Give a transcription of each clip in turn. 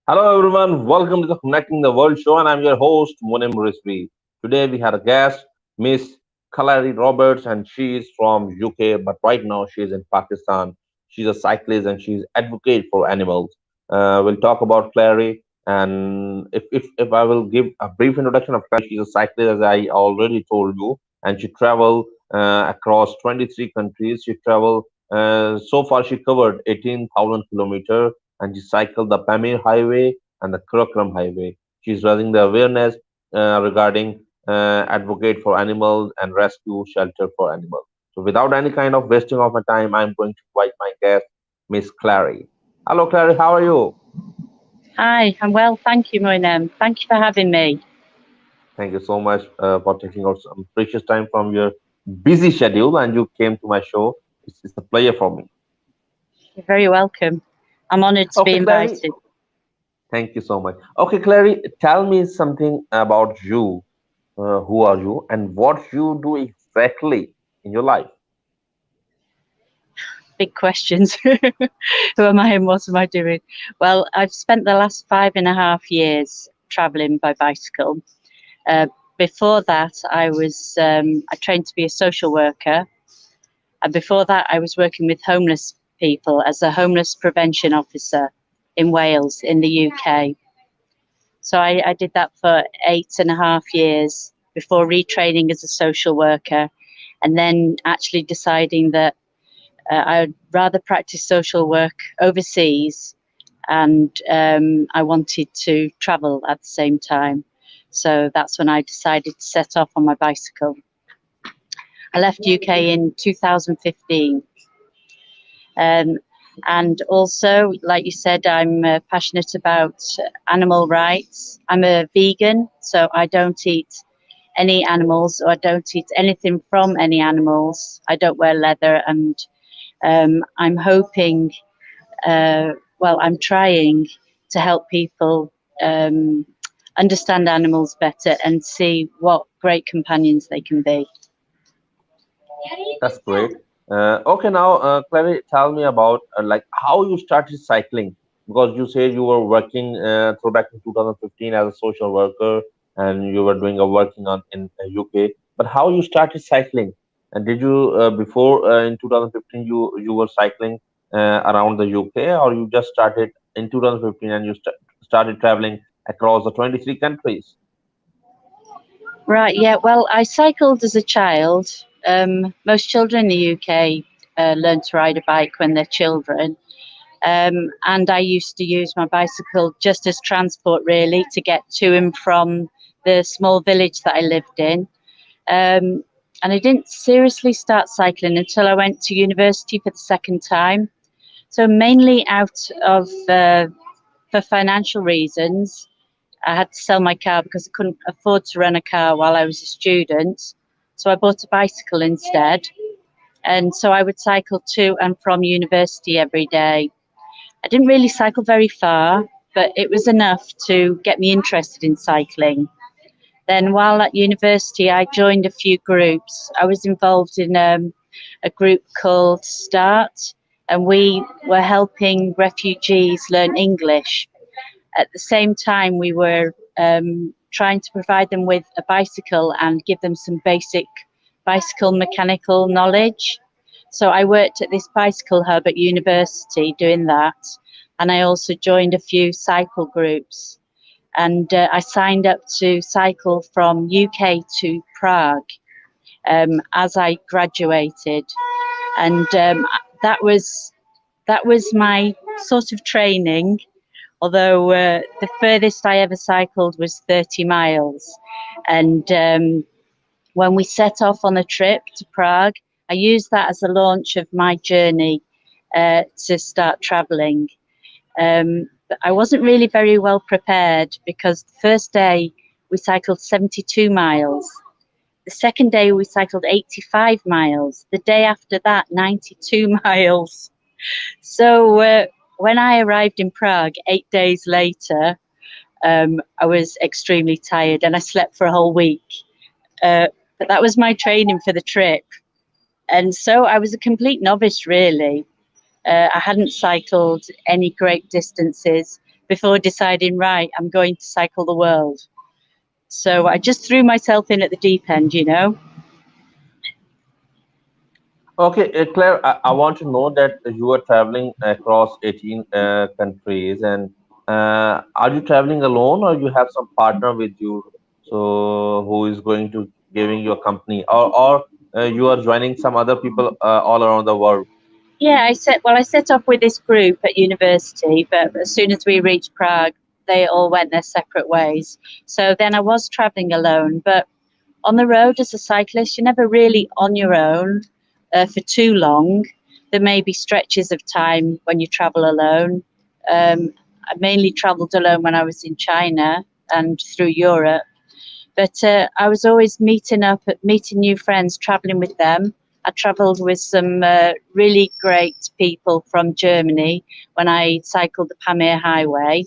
Hello everyone, welcome to the Connecting the World show, and I'm your host Muniem Rizvi. Today we had a guest, Miss Kalari Roberts, and she is from UK, but right now she is in Pakistan. She's a cyclist and she's advocate for animals. We'll talk about Clary, and if I will give a brief introduction of Clary, she's a cyclist as I already told you, and she traveled across 23 countries. She traveled so far she covered 18,000 kilometers and she cycled the Pamir Highway and the Karakorum Highway. She's raising the awareness regarding advocate for animals and rescue shelter for animals. So, without any kind of wasting of my time, I'm going to invite my guest, Miss Clary. Hello, Clary. How are you? Hi, I'm well, thank you, Muniem. Thank you for having me. Thank you so much for taking out some precious time from your busy schedule and you came to my show. It's a pleasure for me. You're very welcome. I'm honoured to be Okay, Clary. invited. Thank you so much. Okay, Clary, tell me something about you. Who are you and what you do exactly in your life? Big questions. Who am I and what am I doing? Well, I've spent the last 5.5 years travelling by bicycle. Uh, Before that, I trained to be a social worker, and before that, I was working with homeless people as a homeless prevention officer in Wales, in the UK. So I did that for 8.5 years before retraining as a social worker, and then actually deciding that I'd rather practice social work overseas, and I wanted to travel at the same time. So that's when I decided to set off on my bicycle. I left UK in 2015. Um, and also, like you said, I'm passionate about animal rights. I'm a vegan, so I don't eat any animals, or I don't eat anything from any animals. I don't wear leather, and I'm hoping, I'm trying to help people understand animals better and see what great companions they can be. That's great. Okay, now, Clary, tell me about like how you started cycling because you said you were working through back in 2015 as a social worker and you were doing a working on in UK. But how you started cycling? And did you before in 2015 you were cycling around the UK or you just started in 2015 and you started traveling across the 23 countries? Right, yeah. Well, I cycled as a child. Most children in the UK learn to ride a bike when they're children. And I used to use my bicycle just as transport, really, to get to and from the small village that I lived in. And I didn't seriously start cycling until I went to university for the second time. So, mainly out of for financial reasons. I had to sell my car because I couldn't afford to rent a car while I was a student. So I bought a bicycle instead. And so I would cycle to and from university every day. I didn't really cycle very far, but it was enough to get me interested in cycling. Then, while at university, I joined a few groups. I was involved in a group called START, and we were helping refugees learn English. At the same time, we were trying to provide them with a bicycle and give them some basic bicycle mechanical knowledge. So I worked at this bicycle hub at university doing that. And I also joined a few cycle groups. And I signed up to cycle from UK to Prague as I graduated. And that was my sort of training, although the furthest I ever cycled was 30 miles. And when we set off on a trip to Prague, I used that as a launch of my journey to start traveling. But I wasn't really very well prepared because the first day we cycled 72 miles. The second day we cycled 85 miles. The day after that, 92 miles. So when I arrived in Prague 8 days later, I was extremely tired and I slept for a whole week. But that was my training for the trip. And so I was a complete novice, really. I hadn't cycled any great distances before deciding, right, I'm going to cycle the world. So I just threw myself in at the deep end, you know. Okay, Claire, I want to know that you are traveling across 18 countries, and are you traveling alone, or you have some partner with you, so who is going to giving you a company, or you are joining some other people all around the world? Yeah, I set off with this group at university, but as soon as we reached Prague, they all went their separate ways. So then I was traveling alone, but on the road as a cyclist, you're never really on your own for too long. There may be stretches of time when you travel alone. I mainly travelled alone when I was in China and through Europe, but I was always meeting new friends, travelling with them. I travelled with some really great people from Germany when I cycled the Pamir Highway.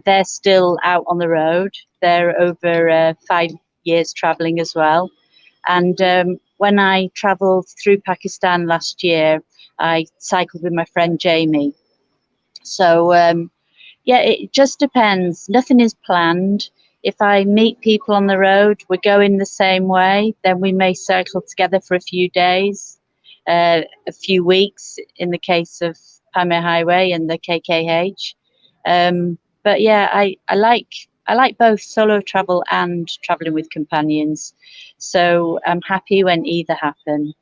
They're still out on the road. They're over 5 years travelling as well. And when I travelled through Pakistan last year, I cycled with my friend Jamie. So yeah, it just depends. Nothing is planned. If I meet people on the road, we're going the same way, then we may cycle together for a few days, a few weeks in the case of Pamir Highway and the KKH. But yeah, I like both solo travel and traveling with companions. So I'm happy when either happen.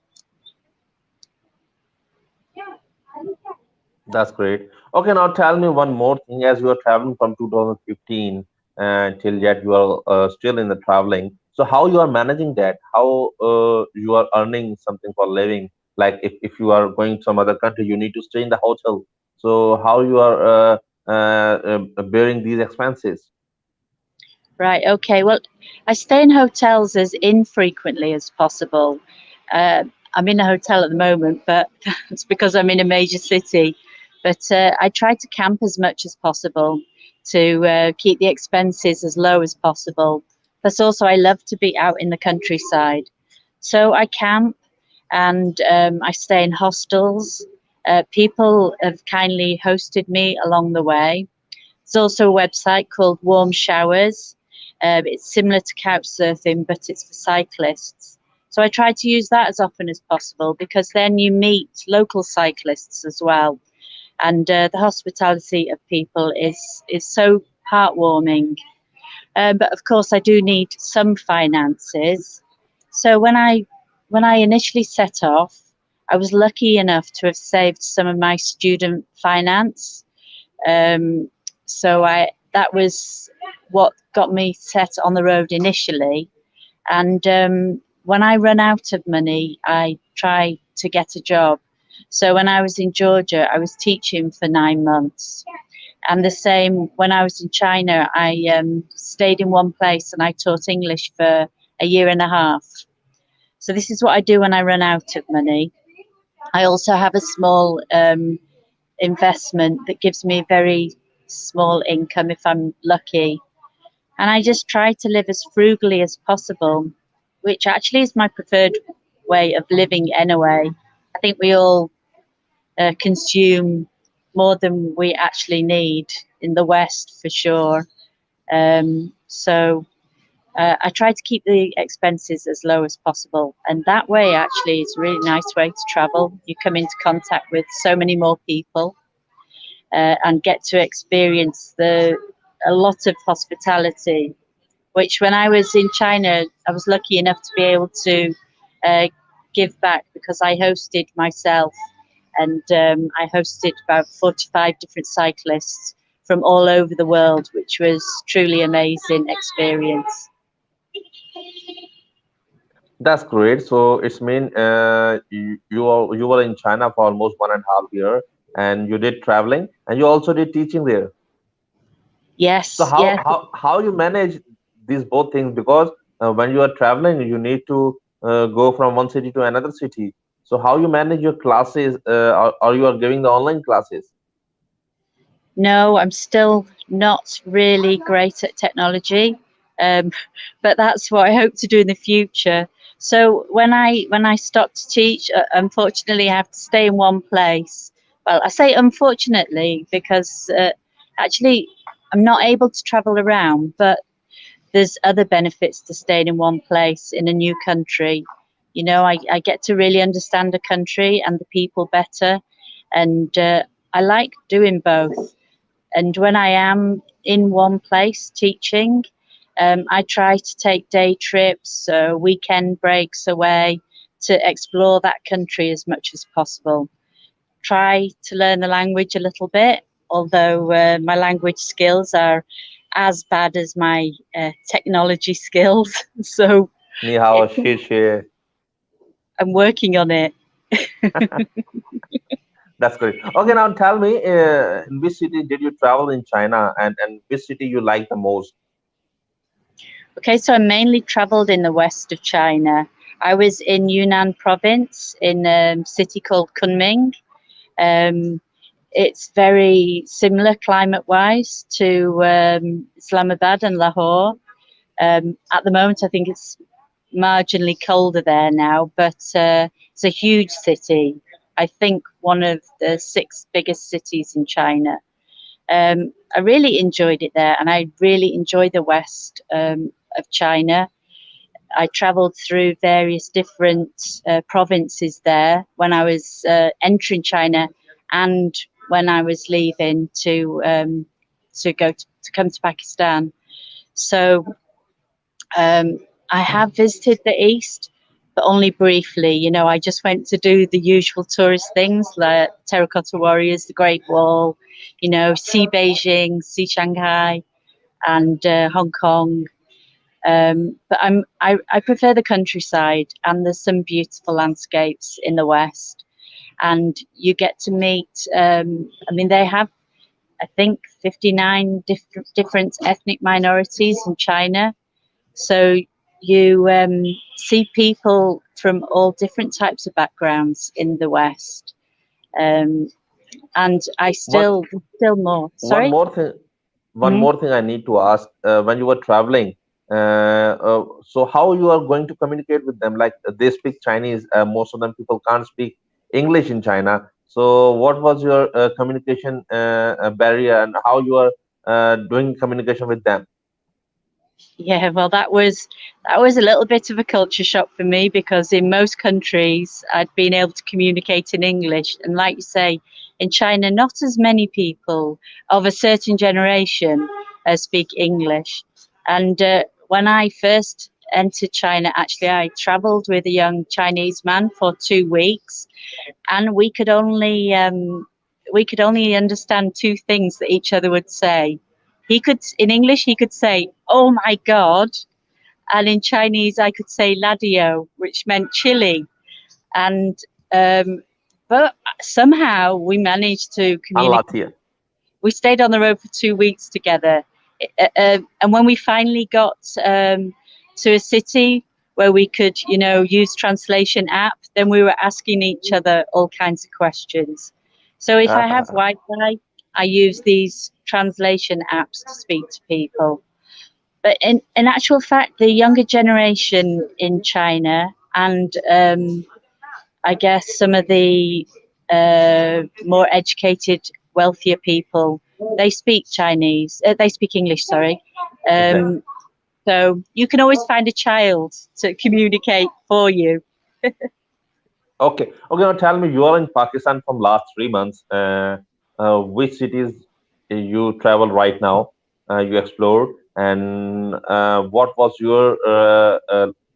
That's great. Okay, now tell me one more thing. As you are traveling from 2015 till yet, you are still in the traveling. So how you are managing that? How you are earning something for living? Like if you are going to some other country, you need to stay in the hotel. So how you are bearing these expenses? Right, okay. Well, I stay in hotels as infrequently as possible. Uh, I'm in a hotel at the moment, but it's because I'm in a major city. But I try to camp as much as possible to keep the expenses as low as possible. Plus, also, I love to be out in the countryside. So I camp and I stay in hostels. People have kindly hosted me along the way. There's also a website called Warm Showers. It's similar to couch surfing, but it's for cyclists. So I try to use that as often as possible because then you meet local cyclists as well, and the hospitality of people is so heartwarming. But of course, I do need some finances. So when I initially set off, I was lucky enough to have saved some of my student finance. um, so I that was what got me set on the road initially. And when I run out of money, I try to get a job. So when I was in Georgia, I was teaching for 9 months. And the same when I was in China, I stayed in one place and I taught English for a year and a half. So this is what I do when I run out of money. I also have a small investment that gives me a very small income if I'm lucky. And I just try to live as frugally as possible, which actually is my preferred way of living anyway. I think we all consume more than we actually need in the West for sure. So I try to keep the expenses as low as possible. And that way, actually, it's a really nice way to travel. You come into contact with so many more people and get to experience a lot of hospitality. Which, when I was in China, I was lucky enough to be able to uh, give back because I hosted myself, and I hosted about 45 different cyclists from all over the world, which was truly amazing experience. That's great. So it's mean you were in China for almost 1.5 year, and you did traveling, and you also did teaching there. So Yes, how yes. how you manage these both things? Because when you are traveling, you need to go from one city to another city. So how you manage your classes, or you are giving the online classes? No, I'm still not really great at technology, um, but that's what I hope to do in the future. So when I stop to teach, unfortunately, I have to stay in one place. Well, I say unfortunately because actually I'm not able to travel around, but there's other benefits to staying in one place in a new country. You know, I get to really understand the country and the people better, and I like doing both. And when I am in one place teaching, I try to take day trips, weekend breaks away to explore that country as much as possible. Try to learn the language a little bit, although my language skills are as bad as my technology skills. So Ni hao, it, shi shi. I'm working on it. That's great. Okay, now tell me, in which city did you travel in China, and which city you like the most? Okay, so I mainly traveled in the west of China. I was in Yunnan province in a city called Kunming. Um, it's very similar climate wise to Islamabad and Lahore. At the moment, I think it's marginally colder there now, but it's a huge city. I think one of the six biggest cities in China. I really enjoyed it there, and I really enjoy the west of China. I travelled through various different provinces there when I was entering China, and when I was leaving to come to Pakistan. So um, I have visited the east, but only briefly. You know, I just went to do the usual tourist things like Terracotta Warriors, the Great Wall, you know, see Beijing, see Shanghai, and Hong Kong. I prefer the countryside, and there's some beautiful landscapes in the west. And you get to meet. I mean, they have, I think, 59 different ethnic minorities in China. So you see people from all different types of backgrounds in the west. Um, and I One still more. one Sorry. more thing, one Mhm. more thing I need to ask. When you were traveling, so how you are going to communicate with them? Like they speak Chinese, most of them people can't speak English in China. So what was your communication barrier, and how you are doing communication with them? Yeah, well, that was a little bit of a culture shock for me because in most countries I'd been able to communicate in English, and like you say, in China, not as many people of a certain generation speak English. And when I first entered China, actually, I travelled with a young Chinese man for 2 weeks, and we could only understand two things that each other would say. He could, in English, he could say, "Oh my God," and in Chinese, I could say "ladio," which meant chili. And um, but somehow we managed to communicate. Unlatia. We stayed on the road for 2 weeks together, and when we finally got to a city where we could, you know, use translation app, then we were asking each other all kinds of questions. So if I have Wi-Fi, I use these translation apps to speak to people. But in actual fact, the younger generation in China and I guess some of the more educated, wealthier people, they speak Chinese. They speak English. Sorry. Exactly. Um, so you can always find a child to communicate for you. Okay. Okay. Now tell me, you are in Pakistan from last 3 months. Which cities you travel right now? You explored, and what was your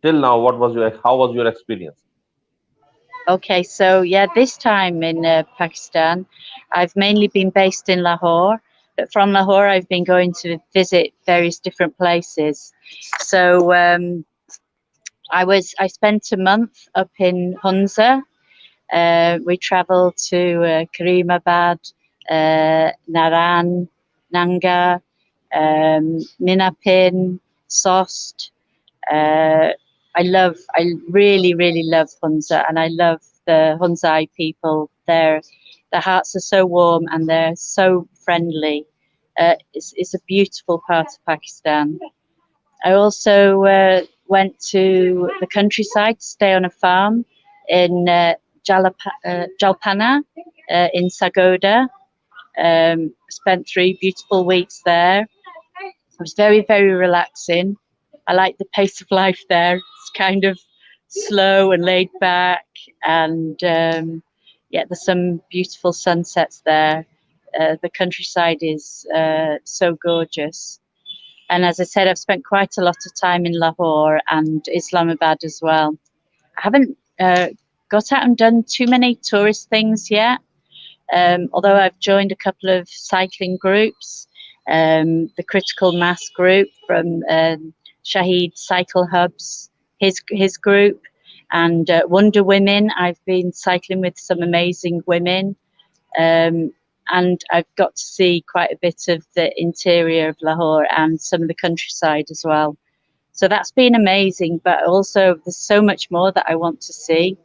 till now? What was your how was your experience? Okay, so yeah, this time in Pakistan, I've mainly been based in Lahore, but from Lahore, I've been going to visit various different places. So I spent a month up in Hunza. We travelled to Karimabad, Naran, Nanga, Ninapin, Sost. Uh, I really, really love Hunza, and I love the Hunzai people. Their hearts are so warm and they're so friendly. It's a beautiful part of Pakistan. I also went to the countryside to stay on a farm in Jalpana in Sagoda. Spent 3 beautiful weeks there. It was very, very relaxing. I like the pace of life there. It's kind of slow and laid back, and yeah, there's some beautiful sunsets there. The countryside is so gorgeous. And as I said, I've spent quite a lot of time in Lahore and Islamabad as well. I haven't got out and done too many tourist things yet, although I've joined a couple of cycling groups, the Critical Mass group from Shahid Cycle Hubs, his group, and Wonder Women. I've been cycling with some amazing women, um, and I've got to see quite a bit of the interior of Lahore and some of the countryside as well. So that's been amazing, but also there's so much more that I want to see.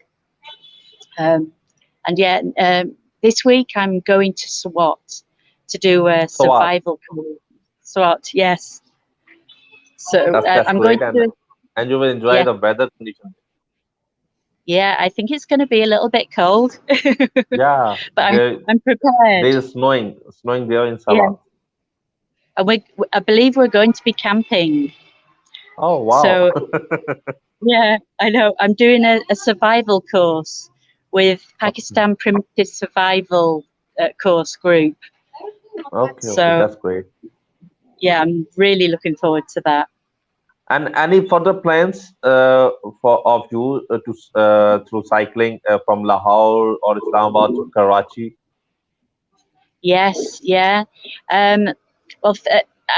Um, and yeah, this week I'm going to SWAT to do a So what? survival course. SWAT, yes. So That's I'm going great, to do, and you will enjoy yeah, the weather conditions. yeah. I think it's going to be a little bit cold, but Yeah, I'm prepared. there is snowing there in Yeah, Sabah. and I believe we're going to be camping. Oh wow. So yeah, I know. I'm doing a survival course with Okay, Pakistan Primitive Survival course group. okay, So that's great. yeah, I'm really looking forward to that. And any further plans for of you to through cycling from Lahore or Islamabad to Karachi? Yes, yeah. Um, well,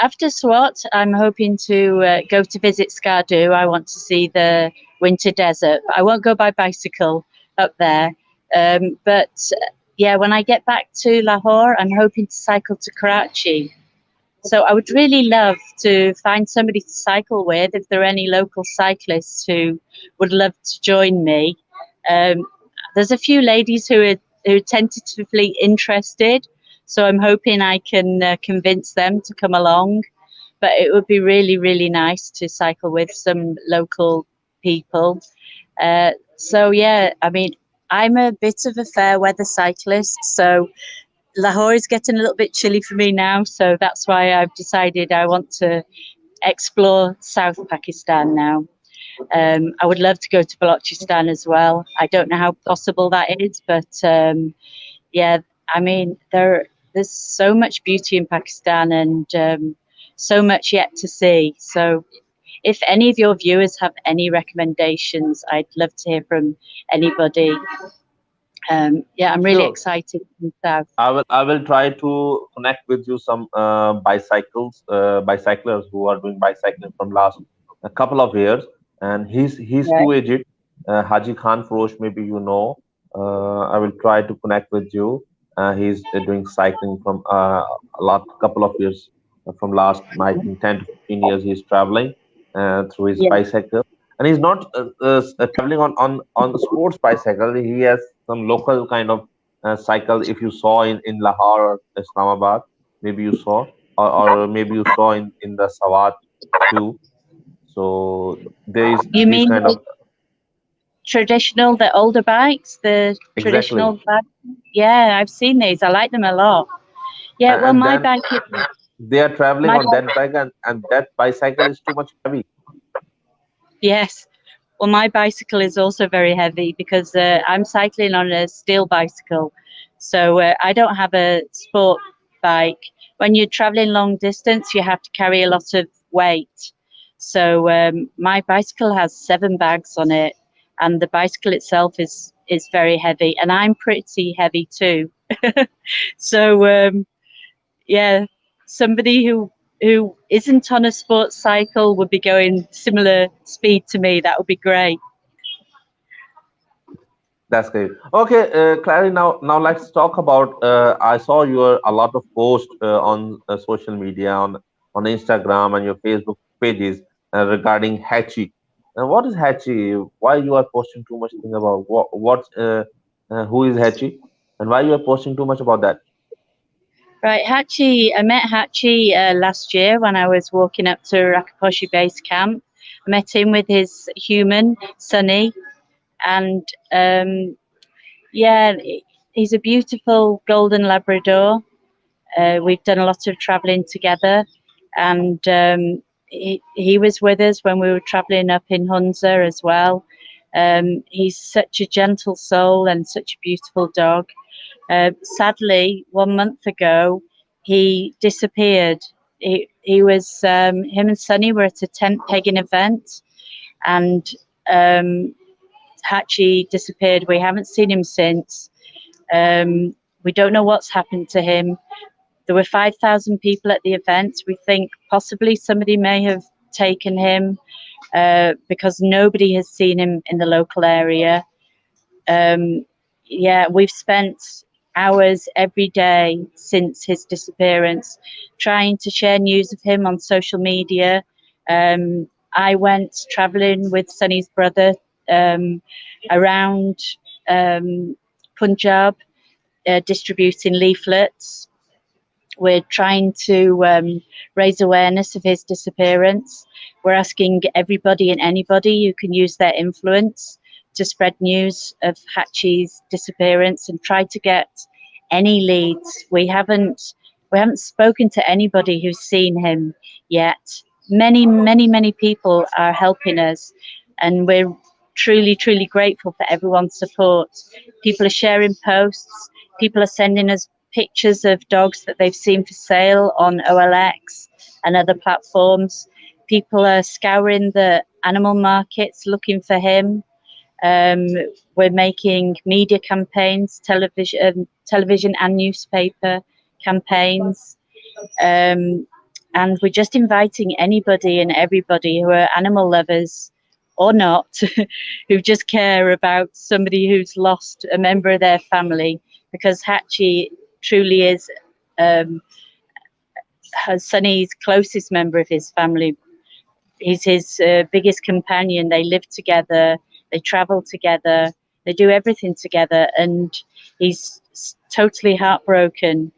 after SWAT, I'm hoping to go to visit Skardu. I want to see the winter desert. I won't go by bicycle up there. But yeah, when I get back to Lahore, I'm hoping to cycle to Karachi. So I would really love to find somebody to cycle with if there are any local cyclists who would love to join me. Um, there's a few ladies who are tentatively interested, so I'm hoping I can convince them to come along. But it would be really, really nice to cycle with some local people. So yeah, I mean, I'm a bit of a fair weather cyclist, so Lahore is getting a little bit chilly for me now, so that's why I've decided I want to explore South Pakistan now. I would love to go to Balochistan as well. I don't know how possible that is, but yeah, I mean there's so much beauty in Pakistan and so much yet to see. So if any of your viewers have any recommendations, I'd love to hear from anybody. Yeah, I'm really Sure. excited in South. I will try to connect with you some bicyclers who are doing bicycling from last a couple of years, and he's Right. too aged. Haji Khan Frosh, maybe you know. I will try to connect with you. He's doing cycling from a lot couple of years from last I think 10 to 15 years. He's traveling through his Yeah. bicycle, and he's not traveling on sports bicycle. He has some local kind of cycle if you saw in Lahore or Islamabad, maybe you saw, or maybe you saw in the Sawat too. So there is You these mean kind of the older bikes, the exactly, traditional bikes? Yeah, I've seen these. I like them a lot. Yeah, well, and then they are traveling my on bike, that bike, and that bicycle is too much heavy. yes. Well, my bicycle is also very heavy because I'm cycling on a steel bicycle. So I don't have a sport bike. When you're traveling long distance, you have to carry a lot of weight. So my bicycle has 7 bags on it, and the bicycle itself is very heavy, and I'm pretty heavy too. So yeah, somebody who who isn't on a sports cycle would be going similar speed to me, that would be great. That's great. Okay, Clary. Now let's talk about. I saw your a lot of posts on social media on Instagram and your Facebook pages regarding Hatchy. What is Hatchy? Why you are posting too much thing about who is Hatchy, and why you are posting too much about that? Right, Hatchy, I met Hatchy last year when I was walking up to Rakaposhi Base Camp. I met him with his human, Sunny, and yeah, he's a beautiful golden Labrador. We've done a lot of travelling together, and he was with us when we were travelling up in Hunza as well. He's such a gentle soul and such a beautiful dog. Sadly, 1 month ago, he disappeared. He was him and Sunny were at a tent pegging event, and um, Hatchie disappeared. We haven't seen him since. We don't know what's happened to him. There were 5,000 people at the event. We think possibly somebody may have taken him because nobody has seen him in the local area. Um, yeah, we've spent hours every day since his disappearance trying to share news of him on social media. I went travelling with Sunny's brother um, around Punjab, distributing leaflets. We're trying to raise awareness of his disappearance. We're asking everybody and anybody who can use their influence to spread news of Hatchie's disappearance and try to get any leads. We haven't spoken to anybody who's seen him yet. Many people are helping us, and we're truly grateful for everyone's support. People are sharing posts. People are sending us pictures of dogs that they've seen for sale on OLX and other platforms. People are scouring the animal markets looking for him. Um, we're making media campaigns, television and newspaper campaigns, um, and we're just inviting anybody and everybody who are animal lovers or not, who just care about somebody who's lost a member of their family, because Hatchie truly is um, Sunny's closest member of his family. He's his biggest companion. They live together, they travel together, they do everything together, and he's totally heartbroken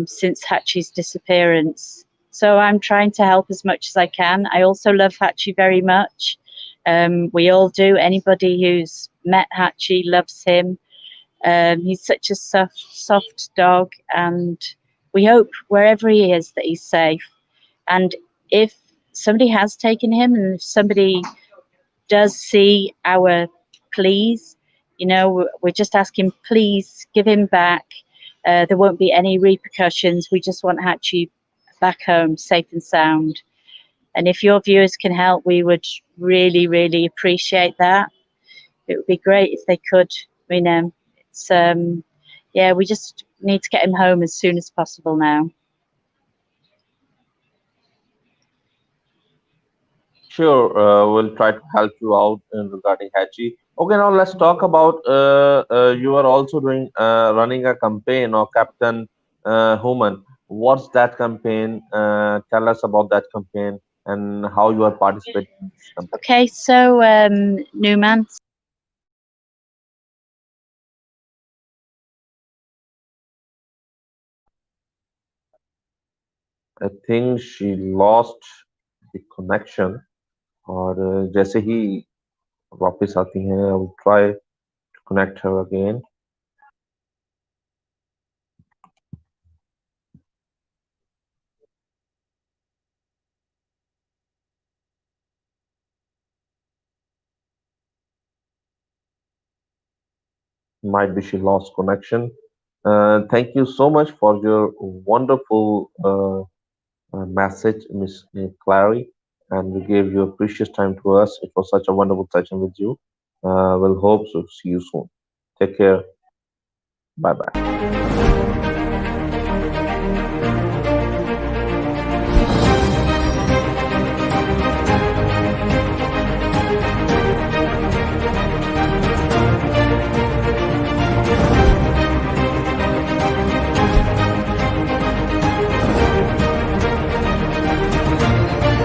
since Hatchie's disappearance. So I'm trying to help as much as I can. I also love Hatchie very much. We all do. Anybody who's met Hatchie loves him. He's such a soft dog, and we hope wherever he is that he's safe. And if somebody has taken him, and if somebody does see our pleas, we're just asking, please give him back. There won't be any repercussions. We just want Hatchie back home, safe and sound. And if your viewers can help, we would really appreciate that. It would be great if they could. It's yeah, we just need to get him home as soon as possible now. Sure, we'll try to help you out in regarding Hatchy. Okay, now let's talk about you are also doing running a campaign or Captain Human. What's that campaign? Tell us about that campaign and how you are participating in this campaign. Okay, so Newman. I think she lost the connection और जैसे ही वापस आती हैं I will try to connect her again. Might be she lost connection. Thank you so much for your wonderful message, Miss Clary, and we gave your precious time to us. It was such a wonderful session with you. We'll hope to see you soon. Take care. Bye bye.